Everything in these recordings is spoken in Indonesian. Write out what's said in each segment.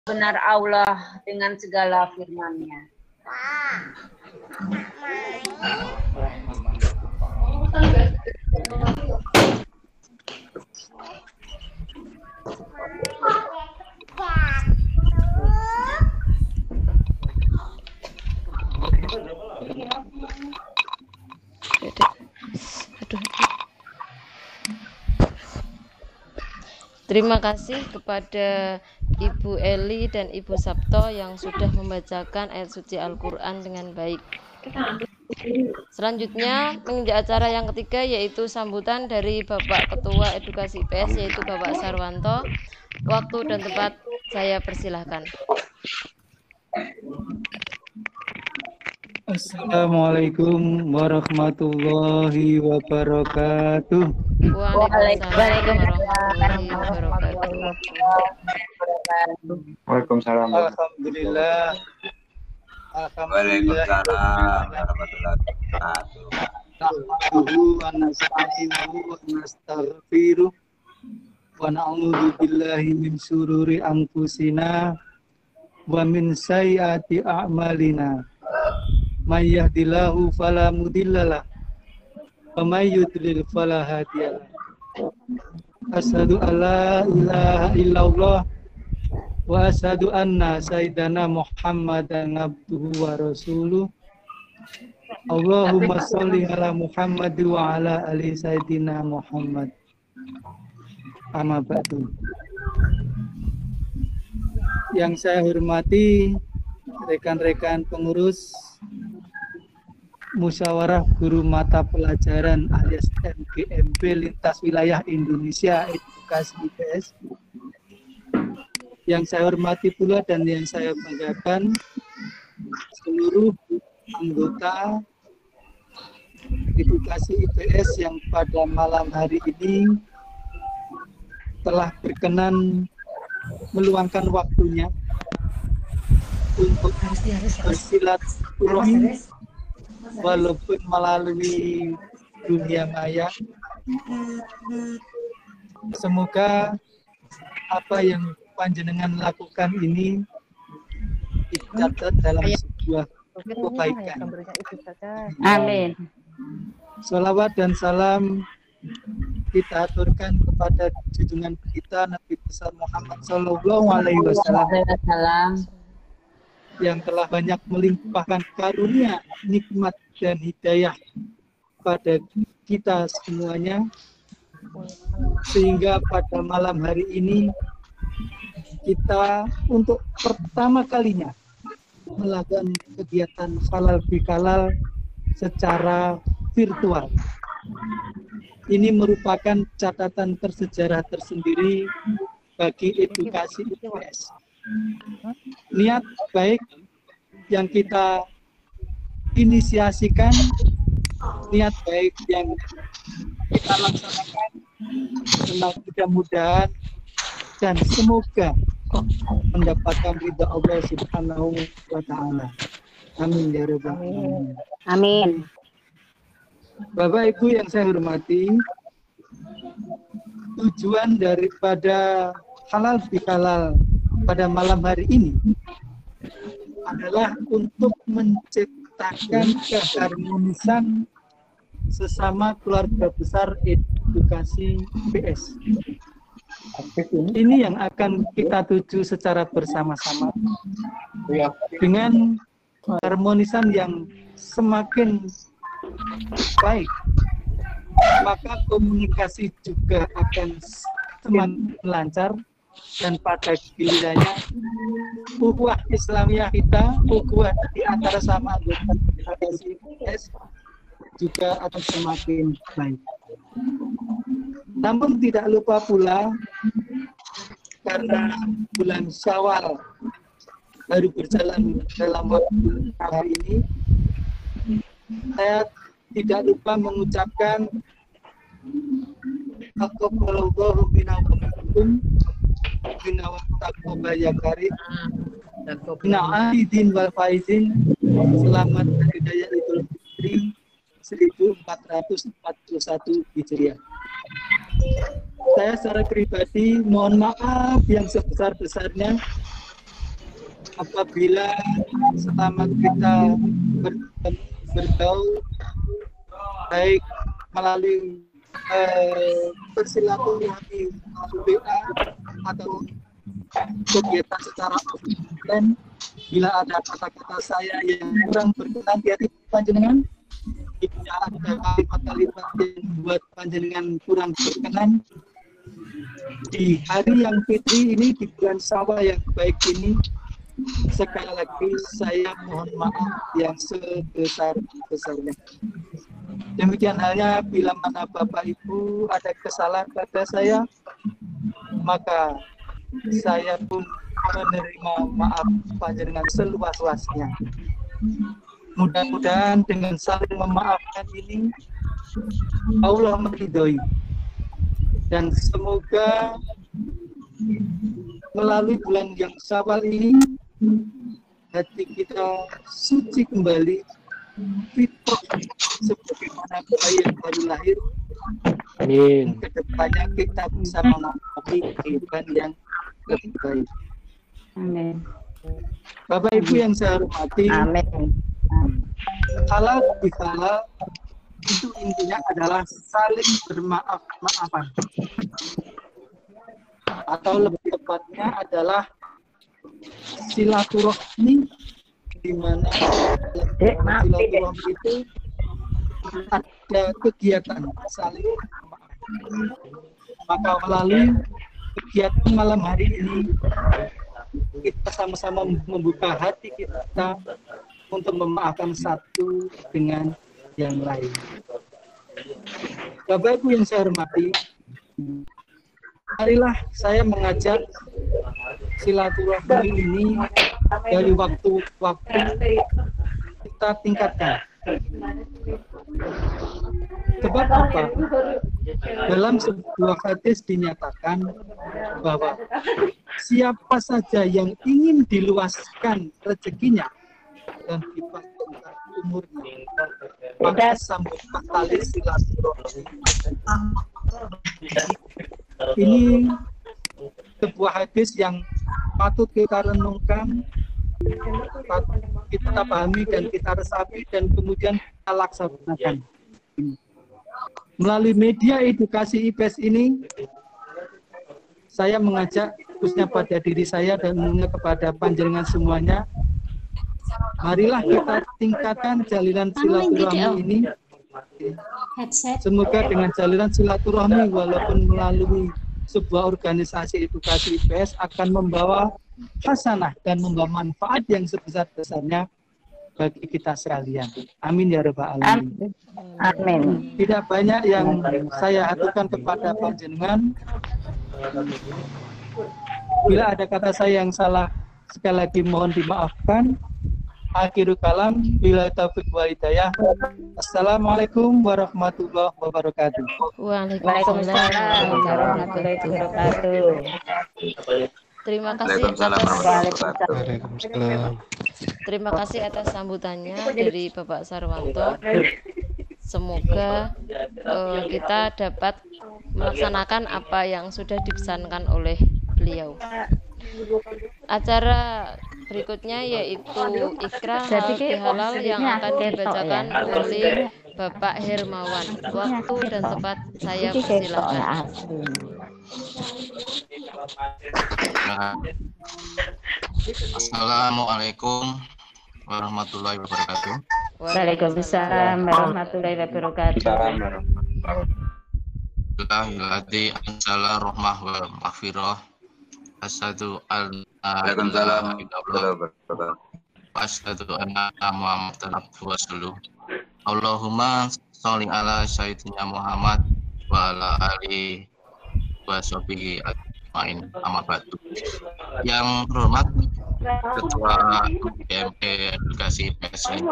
benar Allah dengan segala firman-Nya. Terima kasih kepada Ibu Eli dan Ibu Sabto yang sudah membacakan ayat suci Al-Quran dengan baik. Selanjutnya menginjak acara yang ketiga, yaitu sambutan dari Bapak Ketua Edukasi IPS, yaitu Bapak Sarwanto. Waktu dan tempat saya persilahkan. Assalamualaikum warahmatullahi wabarakatuh. Waalaikumsalam warahmatullahi wabarakatuh. Waalaikumsalam. Alhamdulillah. Waalaikumsalam warahmatullahi wabarakatuh. Nahmaduhu wa nasta'inuhu wa nastaghfiruh wa na'udzu billahi min syururi anfusina wa min sayyiati a'malina. May yahdihillahu fala mudhillalah wa may yudlil fala hadiyalah. Asyhadu alla ilaha illallah wa asyhadu anna sayyidana Muhammadan abduhu wa rasuluh. Allahumma sholli ala Muhammad wa ala ali sayyidina Muhammad. Amma ba'du. Yang saya hormati rekan-rekan pengurus Musyawarah Guru Mata Pelajaran alias MGMP lintas wilayah Indonesia Edukasi IPS. Yang saya hormati pula dan yang saya banggakan seluruh anggota Edukasi IPS yang pada malam hari ini telah berkenan meluangkan waktunya untuk bersilaturahmi walaupun melalui dunia maya. Semoga apa yang panjenengan lakukan ini dicatat dalam sebuah kebaikan. Amin. Sholawat dan salam kita aturkan kepada junjungan kita Nabi besar Muhammad Sallallahu Alaihi Wasallam yang telah banyak melimpahkan karunia, nikmat dan hidayah pada kita semuanya, sehingga pada malam hari ini kita untuk pertama kalinya melakukan kegiatan halal bihalal secara virtual. Ini merupakan catatan bersejarah tersendiri bagi edukasi IPS. Niat baik yang kita inisiasikan, niat baik yang kita laksanakan, mudah-mudahan dan semoga mendapatkan ridha Allah Subhanahu wa Ta'ala. Amin ya rabbal alamin. Amin. Bapak Ibu yang saya hormati, tujuan daripada halal bihalal pada malam hari ini adalah untuk menciptakan keharmonisan sesama keluarga besar edukasi IPS. Ini yang akan kita tuju secara bersama-sama dengan keharmonisan yang semakin baik, maka komunikasi juga akan semakin lancar. Dan pada gilirannya ukhuwah Islamiyah kita, ukhuwah di antara sama anggota edukasi IPS juga akan semakin baik. Namun tidak lupa pula, karena bulan Syawal baru berjalan dalam waktu hari ini, saya tidak lupa mengucapkan Taqabbalallahu minna wa minkum bina wa taqabbal ya karim. Na'idin wal faizin. Selamat Hari Raya Idul Fitri 1441 Hijriah. Saya secara pribadi mohon maaf yang sebesar-besarnya apabila selama kita bergaul baik melalui bersilaturahmi WA atau kegiatan secara offline, bila ada kata-kata saya yang kurang berkenan di hati panjenengan, bila ada kalimat-kalimat yang membuat panjenengan kurang berkenan, di hari yang fitri ini, di bulan Syawal yang baik ini, sekali lagi saya mohon maaf yang sebesar-besarnya. Demikian halnya bila mana Bapak Ibu ada kesalahan pada saya, maka saya pun menerima maaf panjenengan seluas-luasnya. Mudah-mudahan dengan saling memaafkan ini Allah meridhoi, dan semoga melalui bulan yang Syawal ini hati kita suci kembali, fitrah sebagaimana bayi yang baru lahir. Amin. Kedepannya kita bisa memasuki kehidupan yang lebih baik. Amin. Bapak Ibu yang saya hormati, Amin. halal bihalal itu intinya adalah saling bermaaf-maafan, atau lebih tepatnya adalah silaturahmi, di mana silaturahmi itu ada kegiatan saling memaafkan. Maka melalui kegiatan malam hari ini kita sama-sama membuka hati kita untuk memaafkan satu dengan yang lain. Bapak Ibu yang saya hormati, marilah saya mengajak silaturahmi ini dari waktu-waktu kita tingkatkan. Sebab apa? Dalam sebuah hadis dinyatakan bahwa siapa saja yang ingin diluaskan rezekinya dan dipanjangkan umurnya, maka sambutlah tali silaturahmi. Ini sebuah hadis yang patut kita renungkan, patut kita pahami dan kita resapi, dan kemudian kita laksanakan. Melalui media edukasi IPS ini, saya mengajak khususnya pada diri saya dan kepada panjenengan semuanya, marilah kita tingkatkan jalinan silaturahmi ini. Semoga dengan jalinan silaturahmi, walaupun melalui sebuah organisasi edukasi IPS, akan membawa hasanah dan membawa manfaat yang sebesar-besarnya bagi kita sekalian. Amin ya rabbal alamin. Amin. Tidak banyak yang saya aturkan kepada panjenengan. Bila ada kata saya yang salah, sekali lagi mohon dimaafkan. Akhirul kalam, bila taufiq wal hidayah. Assalamualaikum warahmatullahi wabarakatuh. Waalaikumsalam warahmatullahi wabarakatuh. Terima kasih terima kasih atas sambutannya dari Bapak Sarwanto. Semoga kita dapat melaksanakan apa yang sudah dipesankan oleh beliau. Acara berikutnya yaitu Ikra Halal yang akan dibacakan oleh Bapak Hermawan. Waktu dan tempat saya persilakan. Assalamualaikum warahmatullahi wabarakatuh. Waalaikumsalam warahmatullahi wabarakatuh. Alhamdulillahilladzi anzala rahmah wal maghfirah. Asyhadu an la Waalaikumsalam ilaha illallah warahmatullahi wabarakatuh. wa asyhadu anna Muhammadan abduhu wa rasuluh. Allahumma sholli ala sayyidina Muhammad wa ala alihi wa sahbihi ajmain. Amma ba'du. Yang terhormat Ketua BMT Edukasi IPS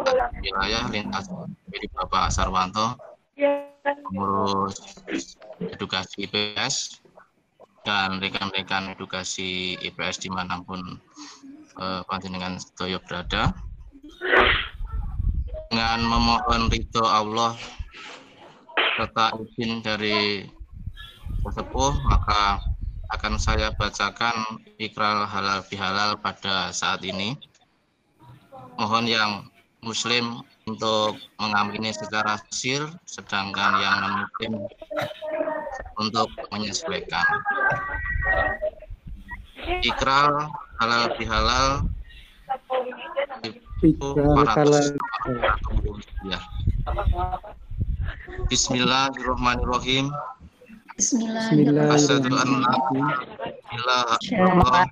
Wilayah Lintas dari Bapak Sarwanto, pengurus edukasi IPS, dan rekan-rekan edukasi IPS dimanapun panjenengan sedaya berada. Dengan memohon ridho Allah serta izin dari sesepuh, maka akan saya bacakan ikrar halal bihalal pada saat ini. Mohon yang muslim untuk mengamini secara sir, sedangkan yang non-muslim untuk menyesuaikan. Ikrar halal bihalal ya. Bismillahirrahmanirrahim. Asyhadu an la ilaha illallah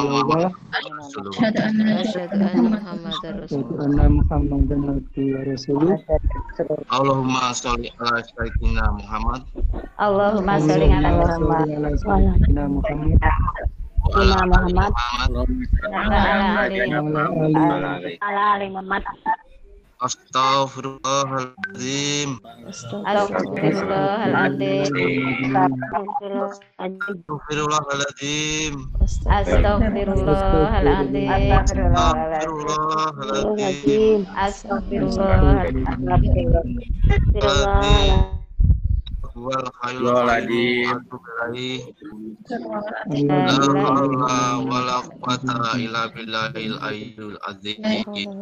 wa asyhadu anna Muhammadan abduhu wa rasuluh. Allahumma sholli ala sayyidina Muhammad Allahumma sholli ala sayyidina Muhammad wa ala ali Muhammad. Astaghfirullahaladzim. Astaghfirullahaladzim. Astaghfirullahaladzim. Astaghfirullahaladzim. Astaghfirullahaladzim. Wal khairul ladzi la haula wala quwwata illa billahil aliyyil azim.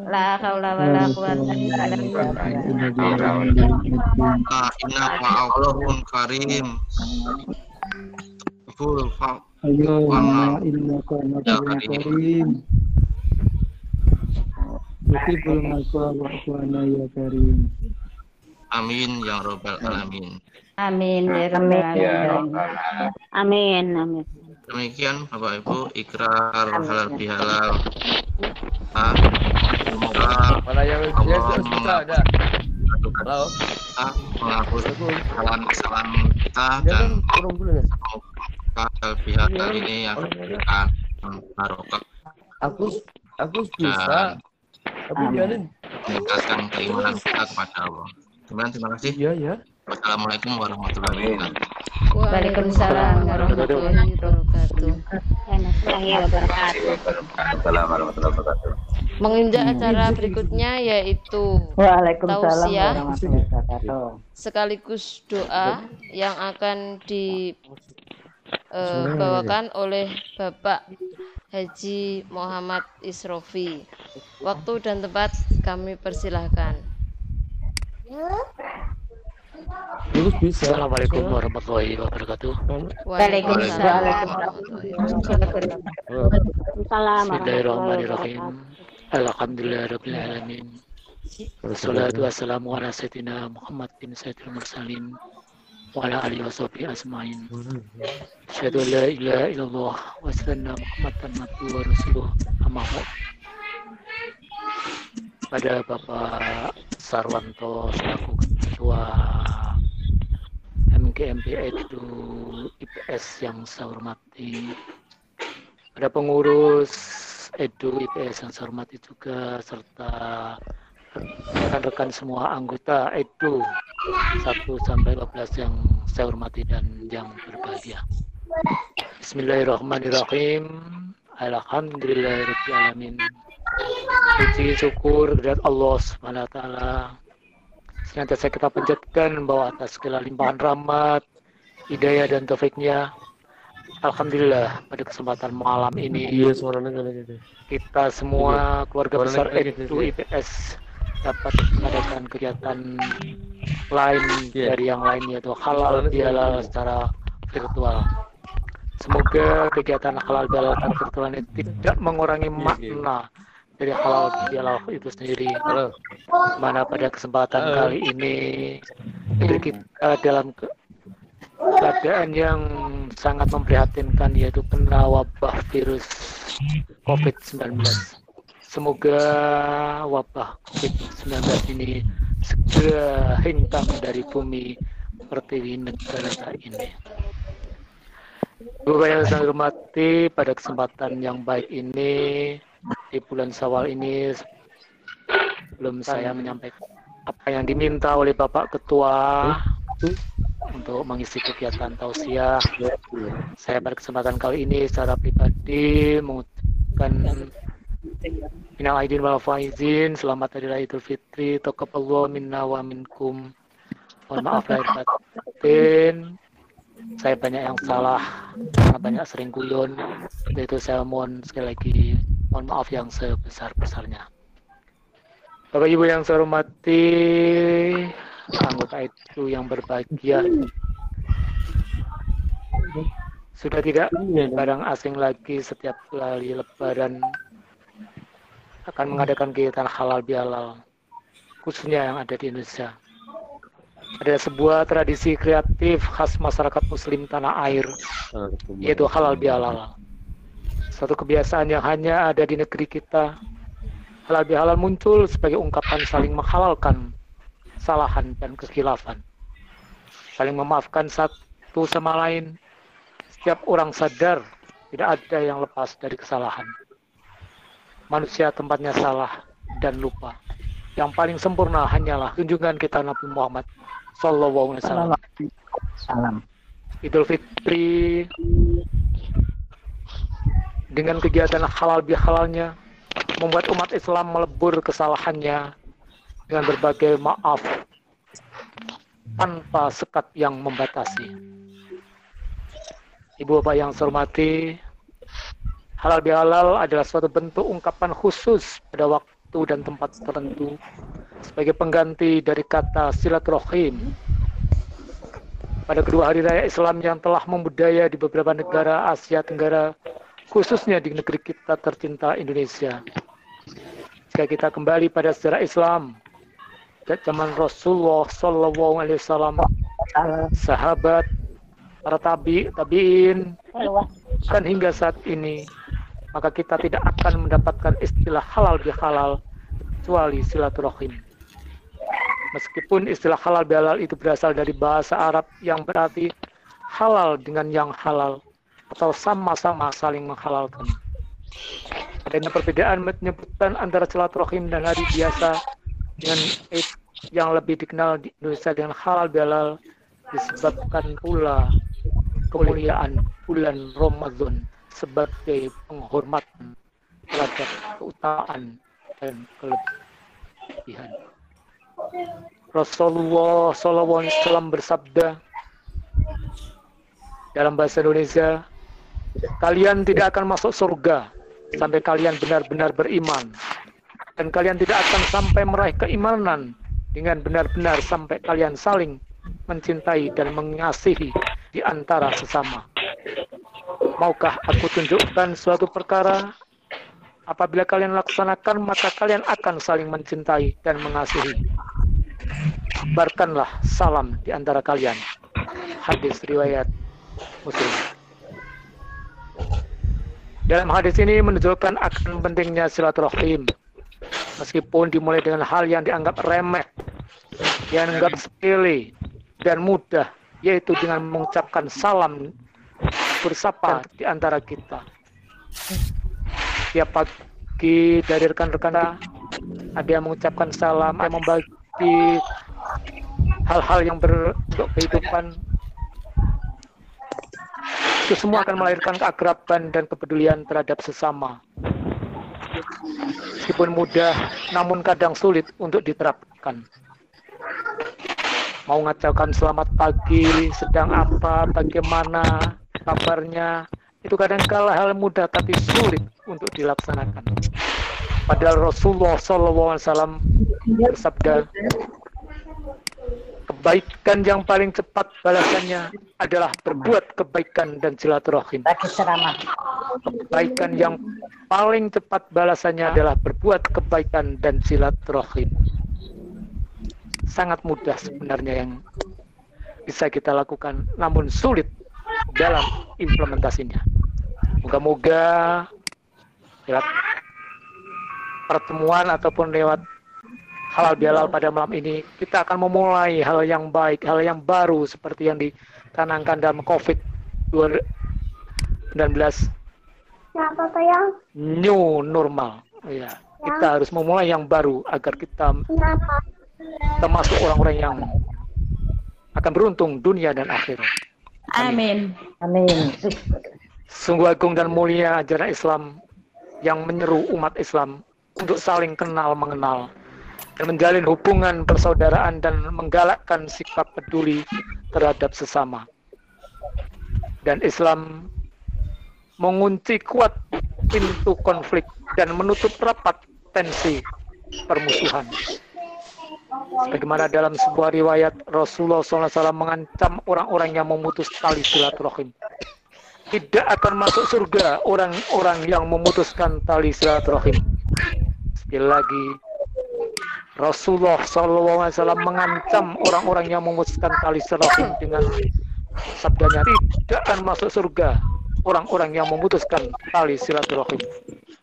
La haula wala quwwata illa billah. Innaka Allahun karim. Full Allahumma innaka Allahun karim. Yuhibbul afwa wa'fu anna ya karim. Amin ya rabbal alamin. Amin ya rabbal alamin. Amin, amin. Demikian Bapak Ibu ikrar halal bihalal. Semoga Allah menghapus kesalahan kita dan semoga halal bihalal ini yang memberikan barokah dan meningkatkan keimanan kita kepada Allah. Terima kasih. Iya. Wassalamualaikum warahmatullahi wabarakatuh. Waalaikumsalam warahmatullahi wabarakatuh. Assalamualaikum warahmatullahi wabarakatuh. Menginjak acara berikutnya yaitu Waalaikumsalam tausiah warahmatullahi wabarakatuh. sekaligus doa yang akan dibawakan oleh Bapak Haji Muhammad Isrofi. Waktu dan tempat kami persilahkan. Assalamualaikum warahmatullahi wabarakatuh. Waalaikumsalam warahmatullahi wabarakatuh. Bismillahirrahmanirrahim. Alhamdulillahirabbil alamin. Wassalatu wassalamu ala sayyidina Muhammadin sayyidil mursalin wa ala alihi washabihi ajmain. Asyhadu an la ilaha illallah wa asyhadu anna Muhammadan abduhu wa rasuluh. Amma ba'd. Pada Bapak Sarwanto selaku Ketua MGMP Edu IPS yang saya hormati, pada pengurus Edu IPS yang saya hormati juga, serta rekan-rekan semua anggota Edu 1-12 yang saya hormati dan yang berbahagia. Bismillahirrahmanirrahim. Alhamdulillahirabbil alamin. Puji syukur kepada Allah Subhanahu wa taala. Senantiasa kita panjatkan bahwa atas segala limpahan rahmat, hidayah dan taufiknya. Alhamdulillah pada kesempatan malam ini kita semua keluarga besar Edu IPS dapat mengadakan kegiatan lain dari yang lain, yaitu halal bihalal secara virtual. Semoga kegiatan halal bihalal secara virtual ini tidak mengurangi makna dari halal bihalal itu sendiri. Mana pada kesempatan kali ini kita dalam keadaan yang sangat memprihatinkan, yaitu kena wabah virus COVID-19. Semoga wabah COVID-19 ini segera hilang dari bumi pertiwi negara ini. Bapak yang saya hormati, pada kesempatan yang baik ini di bulan Syawal ini, sebelum saya menyampaikan apa yang diminta oleh Bapak Ketua untuk mengisi kegiatan tausiah, saya pada kesempatan kali ini secara pribadi mengucapkan minal aidin wal faizin, selamat Hari Raya Idul Fitri, taqabbalallahu minna wa minkum. Mohon maaf lahir batin. saya banyak yang salah karena banyak sering guyon. Itu saya mohon sekali lagi mohon maaf yang sebesar-besarnya. Bapak Ibu yang saya hormati, anggota itu yang berbahagia, sudah tidak barang asing lagi setiap kali Lebaran akan mengadakan kegiatan halal bihalal, khususnya yang ada di Indonesia. Ada sebuah tradisi kreatif khas masyarakat Muslim tanah air, yaitu halal bihalal. Suatu kebiasaan yang hanya ada di negeri kita. Halal bihalal muncul sebagai ungkapan saling menghalalkan kesalahan dan kekhilafan, saling memaafkan satu sama lain. Setiap orang sadar tidak ada yang lepas dari kesalahan. Manusia tempatnya salah dan lupa. Yang paling sempurna hanyalah junjungan kita Nabi Muhammad Sallallahu Alaihi Wasallam. Idul Fitri dengan kegiatan halal bihalalnya membuat umat Islam melebur kesalahannya dengan berbagai maaf tanpa sekat yang membatasi. Ibu bapak yang saya hormati, halal bihalal adalah suatu bentuk ungkapan khusus pada waktu dan tempat tertentu sebagai pengganti dari kata silaturahim. Pada kedua hari raya Islam yang telah membudaya di beberapa negara Asia Tenggara, khususnya di negeri kita tercinta Indonesia. Jika kita kembali pada sejarah Islam, sejak zaman Rasulullah Sallallahu Alaihi Wasallam, sahabat, para tabi'in, dan hingga saat ini, maka kita tidak akan mendapatkan istilah halal bihalal kecuali silaturahim. Meskipun istilah halal bihalal itu berasal dari bahasa Arab yang berarti halal dengan yang halal atau sama-sama saling menghalalkan. Adanya perbedaan menyebutkan antara silaturahim dan hari biasa dengan Eid yang lebih dikenal di Indonesia dengan halal bihalal disebabkan pula kemuliaan bulan Ramadan sebagai penghormatan terhadap keutamaan dan kelebihan. Rasulullah SAW bersabda dalam bahasa Indonesia, kalian tidak akan masuk surga sampai kalian benar-benar beriman, dan kalian tidak akan sampai meraih keimanan dengan benar-benar sampai kalian saling mencintai dan mengasihi di antara sesama. Maukah aku tunjukkan suatu perkara? Apabila kalian laksanakan, maka kalian akan saling mencintai dan mengasihi. Sebarkanlah salam di antara kalian. Hadis riwayat Muslim. Dalam hadis ini menunjukkan akan pentingnya silaturahim. Meskipun dimulai dengan hal yang dianggap remeh, yang dianggap sepele dan mudah, yaitu dengan mengucapkan salam bersapa di antara kita. Tiap pagi dari rekan-rekan ada yang mengucapkan salam, ada yang membagi hal-hal yang berbentuk kehidupan. Itu semua akan melahirkan keakraban dan kepedulian terhadap sesama. Meskipun mudah, namun kadang sulit untuk diterapkan. Mau ngacaukan selamat pagi, sedang apa, bagaimana, kabarnya, itu kadang-kala hal mudah tapi sulit untuk dilaksanakan. Padahal Rasulullah SAW bersabda, kebaikan yang paling cepat balasannya adalah berbuat kebaikan dan silaturahim. Kebaikan yang paling cepat balasannya adalah berbuat kebaikan dan silaturahim. Sangat mudah sebenarnya yang bisa kita lakukan, namun sulit dalam implementasinya. Moga-moga lewat pertemuan ataupun lewat halal bihalal pada malam ini, kita akan memulai hal yang baik, hal yang baru seperti yang dicanangkan dalam COVID-19. New normal. Ya, kita harus memulai yang baru agar kita termasuk orang-orang yang akan beruntung dunia dan akhirat. Amin. Amin. Sungguh agung dan mulia ajaran Islam yang menyeru umat Islam untuk saling kenal mengenal dan menjalin hubungan persaudaraan dan menggalakkan sikap peduli terhadap sesama. Dan Islam mengunci kuat pintu konflik dan menutup rapat tensi permusuhan. Bagaimana dalam sebuah riwayat Rasulullah SAW mengancam orang-orang yang memutus tali silaturahim. Tidak akan masuk surga orang-orang yang memutuskan tali silaturahim. Sekali lagi, Rasulullah SAW mengancam orang-orang yang memutuskan tali silaturahim dengan sabdanya, tidak akan masuk surga orang-orang yang memutuskan tali silaturahim.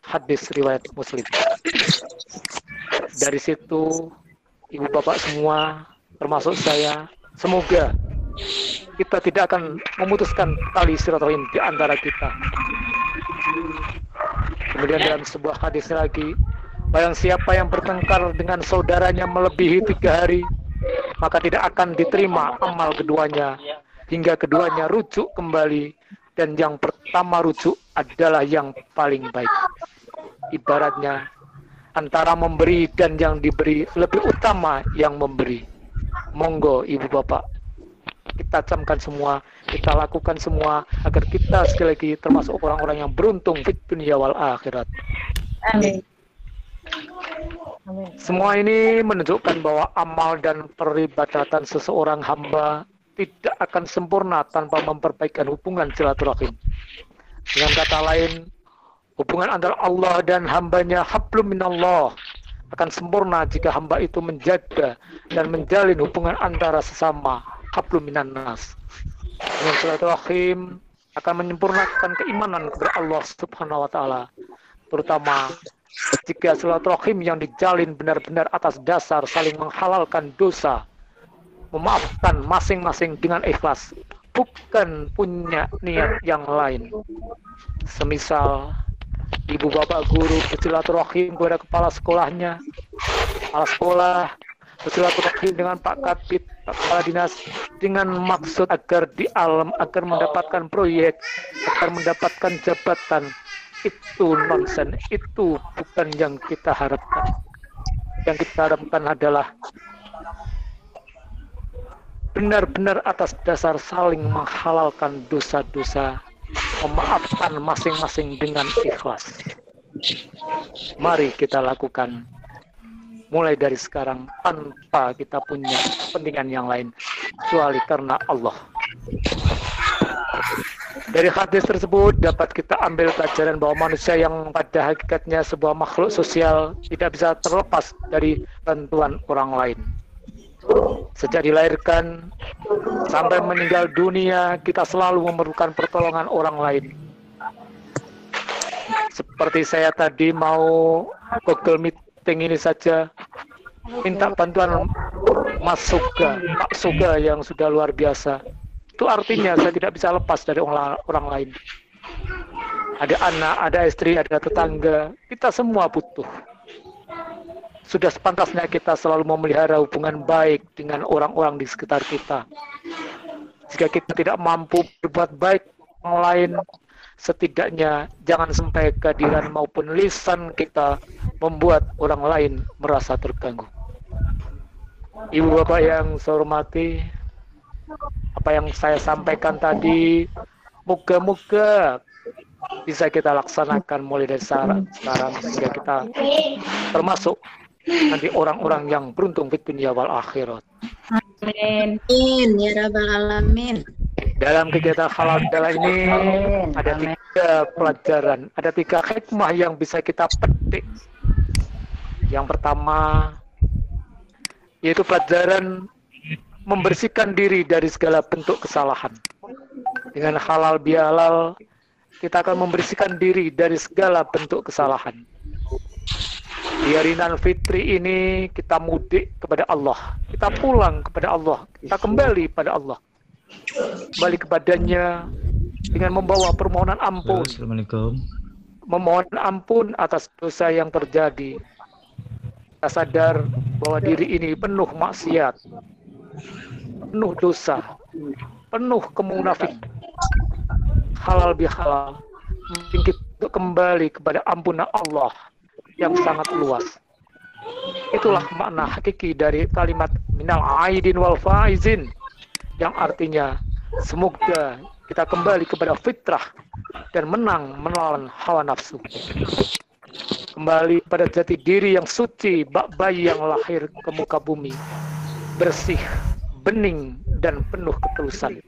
Hadis riwayat Muslim. Dari situ, ibu bapak semua, termasuk saya, semoga kita tidak akan memutuskan tali silaturahim di antara kita. Kemudian dalam sebuah hadis lagi, barang siapa yang bertengkar dengan saudaranya melebihi 3 hari, maka tidak akan diterima amal keduanya hingga keduanya rujuk kembali, dan yang pertama rujuk adalah yang paling baik. Ibaratnya antara memberi dan yang diberi, lebih utama yang memberi. Monggo ibu bapak, kita camkan semua, kita lakukan semua agar kita sekali lagi termasuk orang-orang yang beruntung fit dunia wal akhirat. Amin. Semua ini menunjukkan bahwa amal dan peribadatan seseorang hamba tidak akan sempurna tanpa memperbaikan hubungan silaturahim. Dengan kata lain, hubungan antara Allah dan hambanya hablum minallah akan sempurna jika hamba itu menjaga dan menjalin hubungan antara sesama hablum minan nas. Dengan silaturahim akan menyempurnakan keimanan kepada Allah Subhanahu wa taala, terutama jika silaturahim yang dijalin benar-benar atas dasar saling menghalalkan dosa, memaafkan masing-masing dengan ikhlas, bukan punya niat yang lain. Semisal ibu bapak guru bersilaturahim kepada kepala sekolahnya, kepala sekolah bersilaturahim dengan Pak Kabid, Pak Kepala Dinas, dengan maksud agar agar mendapatkan proyek, agar mendapatkan jabatan. Itu nonsen, itu bukan yang kita harapkan. Yang kita harapkan adalah benar-benar atas dasar saling menghalalkan dosa-dosa, memaafkan masing-masing dengan ikhlas. Mari kita lakukan mulai dari sekarang tanpa kita punya kepentingan yang lain kecuali karena Allah. Dari hadis tersebut dapat kita ambil pelajaran bahwa manusia yang pada hakikatnya sebuah makhluk sosial tidak bisa terlepas dari bantuan orang lain. Sejak dilahirkan sampai meninggal dunia, kita selalu memerlukan pertolongan orang lain. Seperti saya tadi mau Google Meeting ini saja, minta bantuan Mas Suga, Pak Suga yang sudah luar biasa. Itu artinya saya tidak bisa lepas dari orang lain. Ada anak, ada istri, ada tetangga, kita semua butuh. Sudah sepantasnya kita selalu memelihara hubungan baik dengan orang-orang di sekitar kita. Jika kita tidak mampu berbuat baik orang lain, setidaknya jangan sampai kehadiran maupun lisan kita membuat orang lain merasa terganggu. Ibu bapak yang saya hormati, apa yang saya sampaikan tadi, moga-moga bisa kita laksanakan mulai dari sekarang sehingga kita termasuk nanti orang-orang yang beruntung di dunia wal akhirat. Amin. Ya Rabbal Alamin. Dalam kegiatan halal bihalal ini ada 3 pelajaran, ada 3 hikmah yang bisa kita petik. Yang pertama yaitu pelajaran membersihkan diri dari segala bentuk kesalahan. Dengan halal bihalal kita akan membersihkan diri dari segala bentuk kesalahan. Di hari Idul Fitri ini kita mudik kepada Allah, kita pulang kepada Allah, kita kembali pada Allah, kembali kepadanya dengan membawa permohonan ampun. Assalamualaikum. Memohon ampun atas dosa yang terjadi. Kita sadar bahwa diri ini penuh maksiat, penuh dosa, penuh kemunafikan. Halal bihalal mungkin kita kembali kepada ampunan Allah yang sangat luas. Itulah makna hakiki dari kalimat minal aidin wal faizin, yang artinya semoga kita kembali kepada fitrah dan menang melawan hawa nafsu. Kembali pada jati diri yang suci, bak bayi yang lahir ke muka bumi, bersih, bening, dan penuh ketulusan.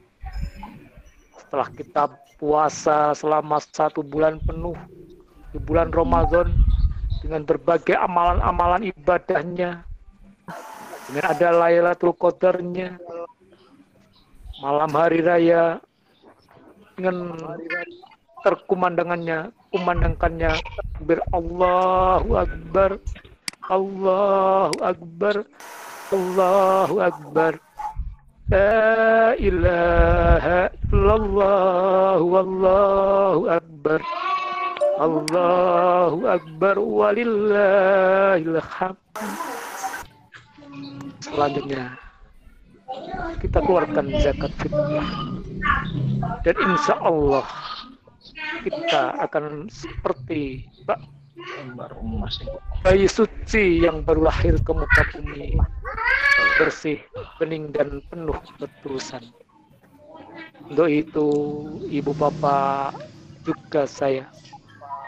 Setelah kita puasa selama 1 bulan penuh di bulan Ramadan dengan berbagai amalan-amalan ibadahnya, dengan ada Lailatul Qadarnya, malam hari raya, dengan kumandangkannya Allahu Akbar, Allahu Akbar, Allahu Akbar, La ilaha illallah, Wallahu Akbar, Allahu Akbar, walillahil hamd. Selanjutnya kita keluarkan zakat fitrah, dan insya Allah kita akan seperti bayi suci yang baru lahir ke muka bumi, bersih, bening, dan penuh ketulusan. Untuk itu, ibu bapak juga saya,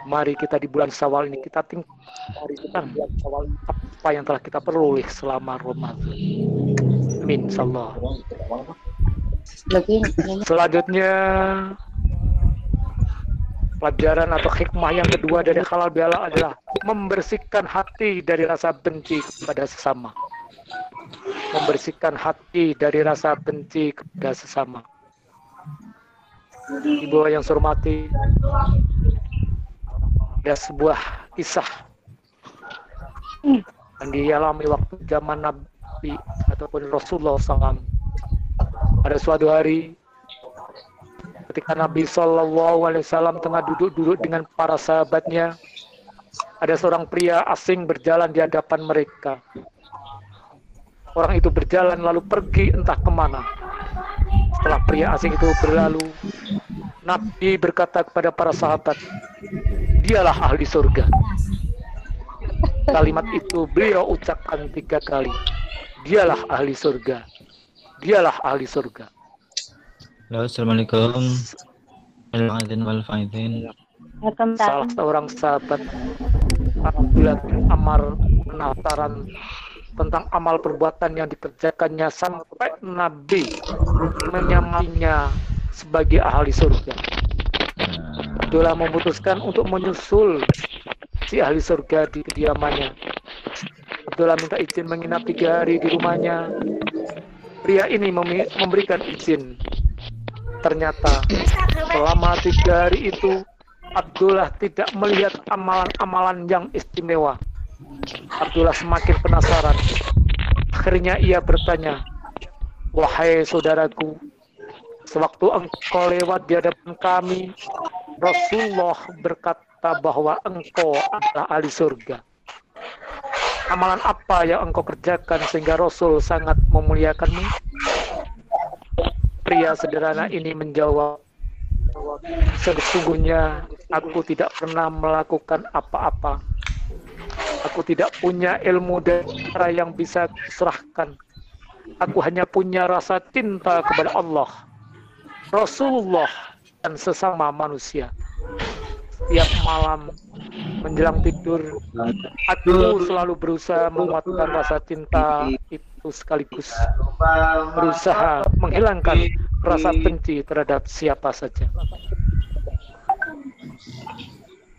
mari kita di bulan Syawal ini kita tingkatkan apa yang telah kita peroleh selama Ramadan. Amin, insyaallah. Selanjutnya, pelajaran atau hikmah yang kedua dari halal bihalal adalah membersihkan hati dari rasa benci kepada sesama. Membersihkan hati dari rasa benci kepada sesama. Ibu yang saya hormati, ada sebuah kisah yang dialami waktu zaman Nabi ataupun Rasulullah SAW. Pada suatu hari, ketika Nabi SAW tengah duduk-duduk dengan para sahabatnya, ada seorang pria asing berjalan di hadapan mereka. Orang itu berjalan lalu pergi entah kemana. Setelah pria asing itu berlalu, Nabi berkata kepada para sahabat, "Dialah ahli surga." Kalimat itu beliau ucapkan 3 kali. Dialah ahli surga. Dialah ahli surga. Halo, assalamualaikum. Waalaikumsalam. Salah seorang sahabat Abdullah bin Amr penasaran tentang amal perbuatan yang dikerjakannya sampai Nabi menyamainya sebagai ahli surga. Abdullah memutuskan untuk menyusul si ahli surga di kediamannya. Abdullah minta izin menginap 3 hari di rumahnya. Pria ini memberikan izin. Ternyata selama 3 hari itu Abdullah tidak melihat amalan-amalan yang istimewa. Abdullah semakin penasaran. Akhirnya ia bertanya, "Wahai saudaraku, sewaktu engkau lewat di hadapan kami, Rasulullah berkata bahwa engkau adalah ahli surga. Amalan apa yang engkau kerjakan sehingga Rasul sangat memuliakanmu?" Pria sederhana ini menjawab, "Sesungguhnya aku tidak pernah melakukan apa-apa. Aku tidak punya ilmu dan cara yang bisa diserahkan. Aku hanya punya rasa cinta kepada Allah, Rasulullah, dan sesama manusia. Setiap malam menjelang tidur, aku selalu berusaha menguatkan rasa cinta itu sekaligus berusaha menghilangkan rasa benci terhadap siapa saja.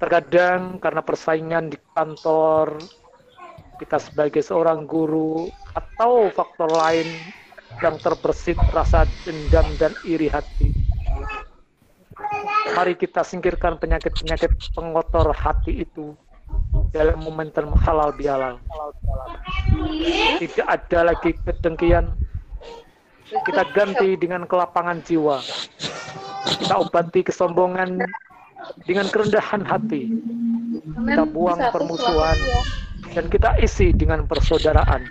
Terkadang karena persaingan di kantor, kita sebagai seorang guru, atau faktor lain yang terbersit rasa dendam dan iri hati, mari kita singkirkan penyakit-penyakit pengotor hati itu dalam momentum halal bihalal. Tidak ada lagi kedengkian. Kita ganti dengan kelapangan jiwa. Kita obati kesombongan dengan kerendahan hati. Kita buang permusuhan dan kita isi dengan persaudaraan.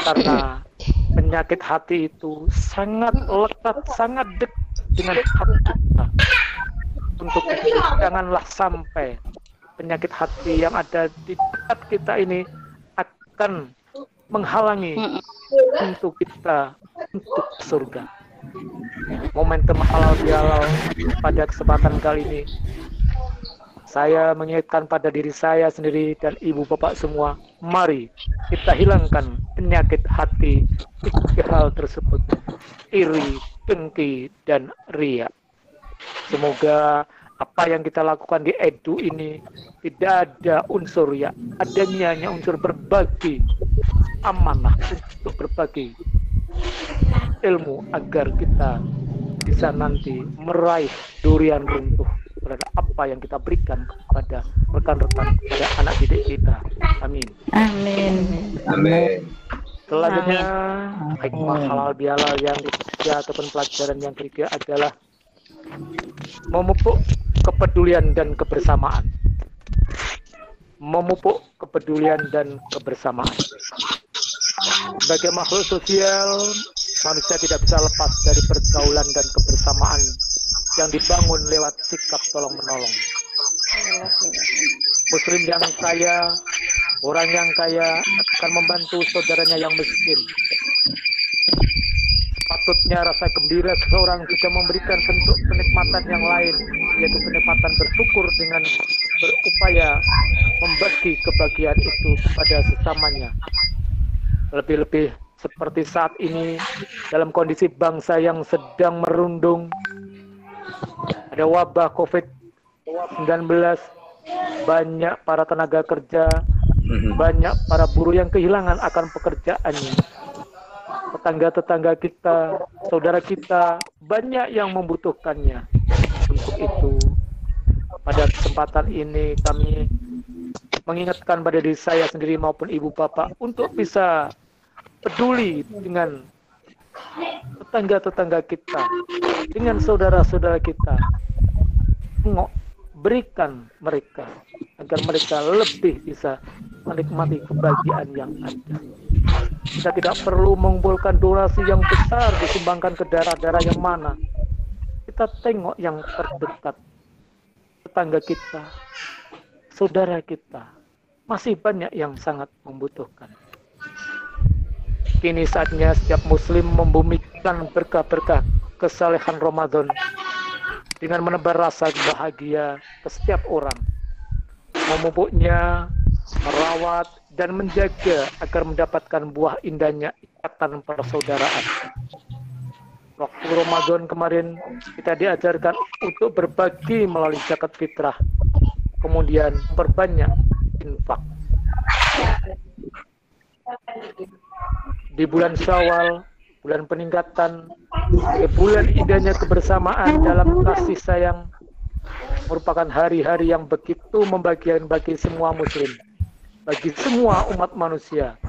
Karena penyakit hati itu sangat lekat, sangat dekat dengan hati kita. Untuk itu, janganlah sampai penyakit hati yang ada di dekat kita ini akan menghalangi untuk kita untuk surga. momentum halal bihalal pada kesempatan kali ini. Saya mengingatkan pada diri saya sendiri dan ibu bapak semua, mari kita hilangkan penyakit hati tiga hal tersebut, iri, dengki, dan riya. Semoga apa yang kita lakukan di Edu ini tidak ada unsur ya, adanya hanya unsur berbagi, amanah untuk berbagi ilmu agar kita bisa nanti meraih durian runtuh terhadap apa yang kita berikan kepada rekan-rekan, kepada anak didik kita. Amin. Amin. Amin. Selanjutnya, hikmah halal bihalal yang ketiga ataupun pelajaran yang ketiga adalah memupuk kepedulian dan kebersamaan. Memupuk kepedulian dan kebersamaan. Sebagai makhluk sosial, manusia tidak bisa lepas dari pergaulan dan kebersamaan yang dibangun lewat sikap tolong-menolong. Muslim yang kaya, orang yang kaya akan membantu saudaranya yang miskin. Patutnya rasa gembira seseorang jika memberikan bentuk kenikmatan yang lain, yaitu kenikmatan bersyukur dengan berupaya membagi kebahagiaan itu kepada sesamanya. Lebih-lebih seperti saat ini dalam kondisi bangsa yang sedang merundung, ada wabah COVID-19, banyak para tenaga kerja, banyak para buruh yang kehilangan akan pekerjaannya. Tetangga-tetangga kita, saudara kita, banyak yang membutuhkannya. Untuk itu, pada kesempatan ini kami mengingatkan pada diri saya sendiri maupun ibu bapak untuk bisa peduli dengan tetangga-tetangga kita, dengan saudara-saudara kita. Berikan mereka agar mereka lebih bisa menikmati kebahagiaan yang ada. Kita tidak perlu mengumpulkan donasi yang besar disumbangkan ke daerah-daerah yang mana. Kita tengok yang terdekat, tetangga kita, saudara kita, masih banyak yang sangat membutuhkan. Kini saatnya setiap muslim membumikan berkah-berkah kesalehan Ramadan dengan menebar rasa bahagia ke setiap orang, memupuknya, merawat, dan menjaga agar mendapatkan buah indahnya ikatan persaudaraan. Waktu Ramadan kemarin kita diajarkan untuk berbagi melalui zakat fitrah, kemudian perbanyak infak. Di bulan Syawal, bulan peningkatan, bulan indahnya kebersamaan dalam kasih sayang, merupakan hari-hari yang begitu membahagiakan bagi semua muslim, bagi semua umat manusia.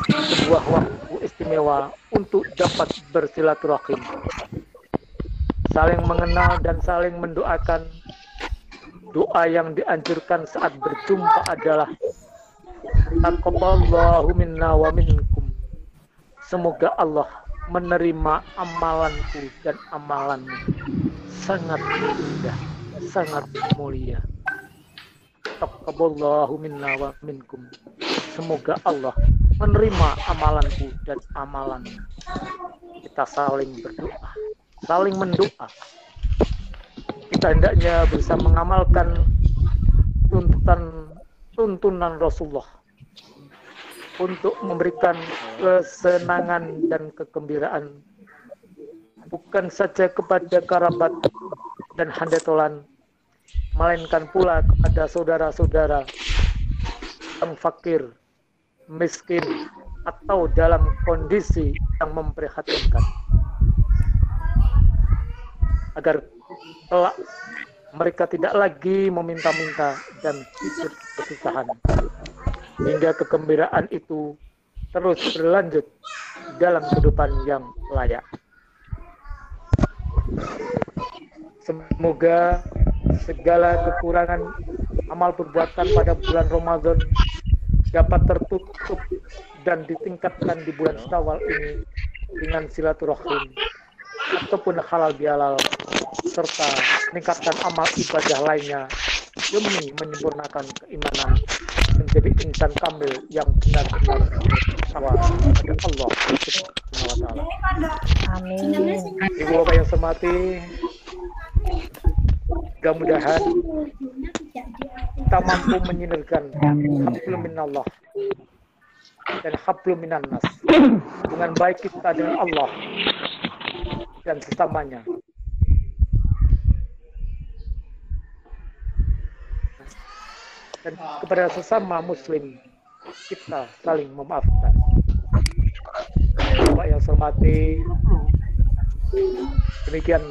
Sebuah waktu istimewa untuk dapat bersilaturahim, saling mengenal dan saling mendoakan. Doa yang dianjurkan saat berjumpa adalah taqabbalallahu minna wa minkum. Semoga Allah menerima amalanku dan amalanmu. Sangat indah, sangat mulia. Taqabbalallahu minna wa minkum. Semoga Allah menerima amalanku dan amalanmu. Kita saling berdoa, saling mendoa. Kita hendaknya bisa mengamalkan tuntunan Rasulullah untuk memberikan kesenangan dan kegembiraan bukan saja kepada kerabat dan handetolan, melainkan pula kepada saudara-saudara yang fakir, miskin, atau dalam kondisi yang memprihatinkan, agar kelak mereka tidak lagi meminta-minta dan hidup kesusahan, hingga kegembiraan itu terus berlanjut dalam kehidupan yang layak. Semoga segala kekurangan amal perbuatan pada bulan Ramadan dapat tertutup dan ditingkatkan di bulan Syawal ini dengan silaturahim ataupun halal bihalal, serta meningkatkan amal ibadah lainnya demi menyempurnakan keimanan, menjadi insan kamil yang benar-benar bertakwa kepada Allah Subhanahu wa taala. Amin. Ibu bapak yang saya hormati, mudah-mudahan kita mampu menyinarkan hablum minallah dan hablum minan nas, hubungan baik kita dengan Allah dan sesamanya. Dan kepada sesama muslim kita saling memaafkan. Bapak yang saya hormati, demikian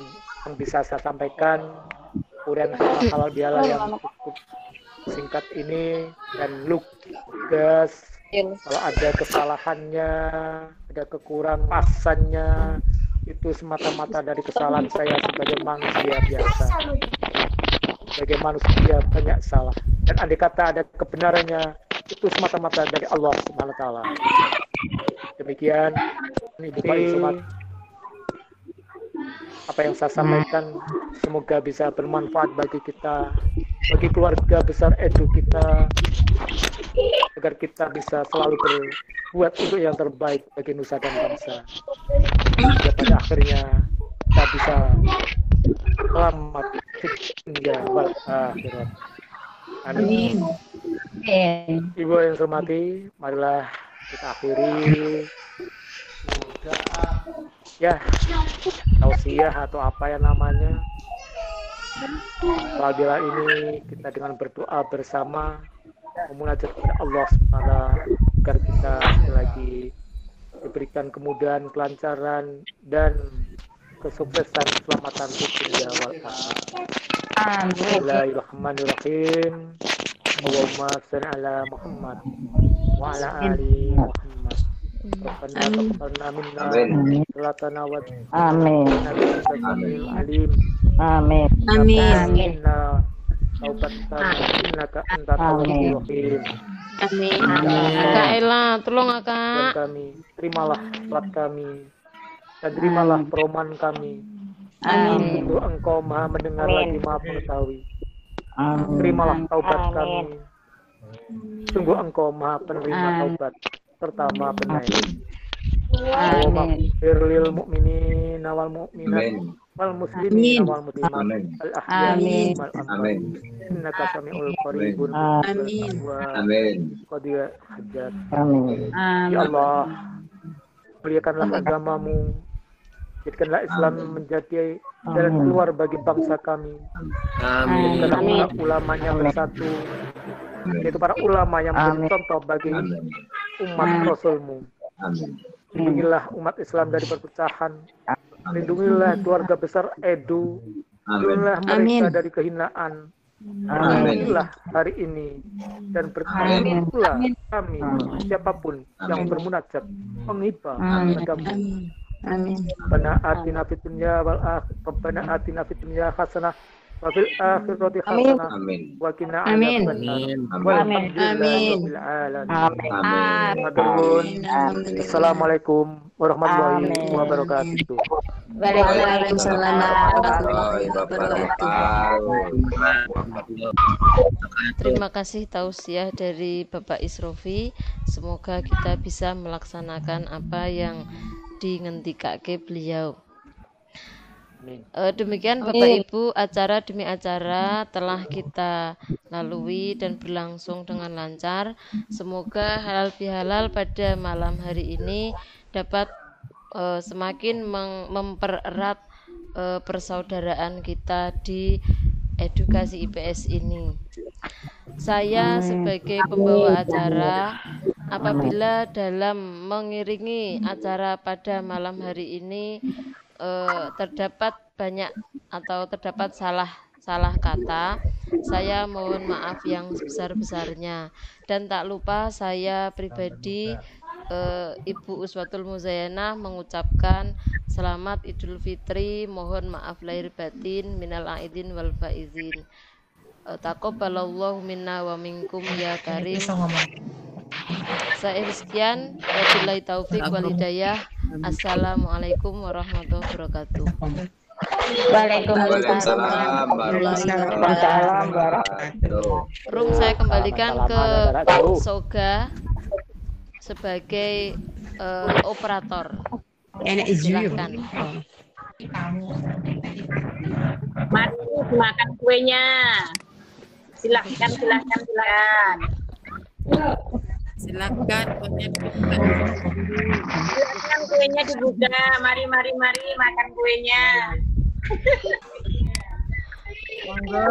yang bisa saya sampaikan. Kemudian halal bihalal yang cukup singkat ini, dan lugas kalau ada kesalahannya, ada kekurangan pasannya, itu semata-mata dari kesalahan saya sebagai manusia biasa. Sebagai manusia banyak salah, dan andai kata ada kebenarannya, itu semata-mata dari Allah Subhanahu wa taala. Demikian ini Bapak apa yang saya sampaikan, semoga bisa bermanfaat bagi kita, bagi keluarga besar Edu kita, agar kita bisa selalu berbuat untuk yang terbaik bagi nusa dan bangsa. Dan pada akhirnya kita bisa selamat hingga wal akhirat. Amin. Ibu yang saya hormati, marilah kita akhiri ya tausiah atau apa ya namanya. Bila ini kita dengan berdoa bersama memunajat kepada Allah agar kita lagi diberikan kemudahan, kelancaran dan kesuksesan, keselamatan di dunia wal akhirat. Amin. Bismillahirrahmanirrahim. Allahumma shalli ala Muhammad wa ala ali Muhammad. Amin. Amin. Amin. Amin. Amin. Kak Ella, tolong Kak. Kami, terimalah salat kami dan terimalah peroman kami. Amin. Untuk Engkau Maha mendengar lagi Maha mengetahui. Terimalah taubat kami. Sungguh Engkau Maha penerima taubat serta Maha penyayang. Allahumma firlil mu'minin wal mu'minat wal muslimin wal muslimat al ahya'i wal amwat innaka sami'ul qaribun. Amin. Amin. Qadiya hajat. Amin. Ya Allah, muliakanlah agamamu, jadikanlah Islam menjadi jalan keluar bagi bangsa kami. Amin. Jadikanlah ulamanya bersatu, yaitu para ulama yang menjadi contoh bagi umat Rasulmu. Lindungilah umat Islam dari perpecahan. Lindungilah keluarga besar Edu. Lindungilah mereka dari kehinaan. Lindungilah hari ini dan berkati pula kami, siapapun yang bermunajat menghibah padamu. Amin. Rabbana atina fid dunya wal akhirati, Rabbana atina fid dunya hasanah wa fil akhirati hasanah wa qina adzabannar. Walhamdulillahi rabbil alamin. Assalamualaikum warahmatullahi wabarakatuh. Waalaikumsalam warahmatullahi wabarakatuh. Terima kasih tausiah dari Bapak Isrofi. Semoga kita bisa melaksanakan apa yang dingendikake beliau. Demikian Bapak Ibu, acara demi acara telah kita lalui dan berlangsung dengan lancar. Semoga halal bihalal pada malam hari ini dapat semakin mempererat persaudaraan kita di edukasi IPS ini. Saya sebagai pembawa acara, apabila dalam mengiringi acara pada malam hari ini terdapat banyak atau terdapat salah kata, saya mohon maaf yang sebesar-besarnya. Dan tak lupa saya pribadi, Ibu Uswatul Muzayanah, mengucapkan selamat Idul Fitri, mohon maaf lahir batin, minal aidin wal faizin. Taqabbalallahu minna wa minkum ya karim. Saya sekian, wabillahi taufik wal hidayah. Assalamualaikum warahmatullahi wabarakatuh. Waalaikumsalam warahmatullahi wabarakatuh. Rum, saya kembalikan ke Soga sebagai operator. Silahkan. Mari makan kuenya. Silahkan. Silakan Silakan kuenya dibuka. Mari makan kuenya. Monggo.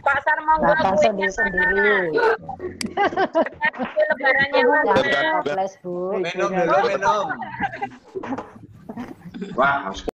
Pak Sar monggo kuenya sendiri. Lebarannya Bless Bu. Minum dulu, minum. Wah,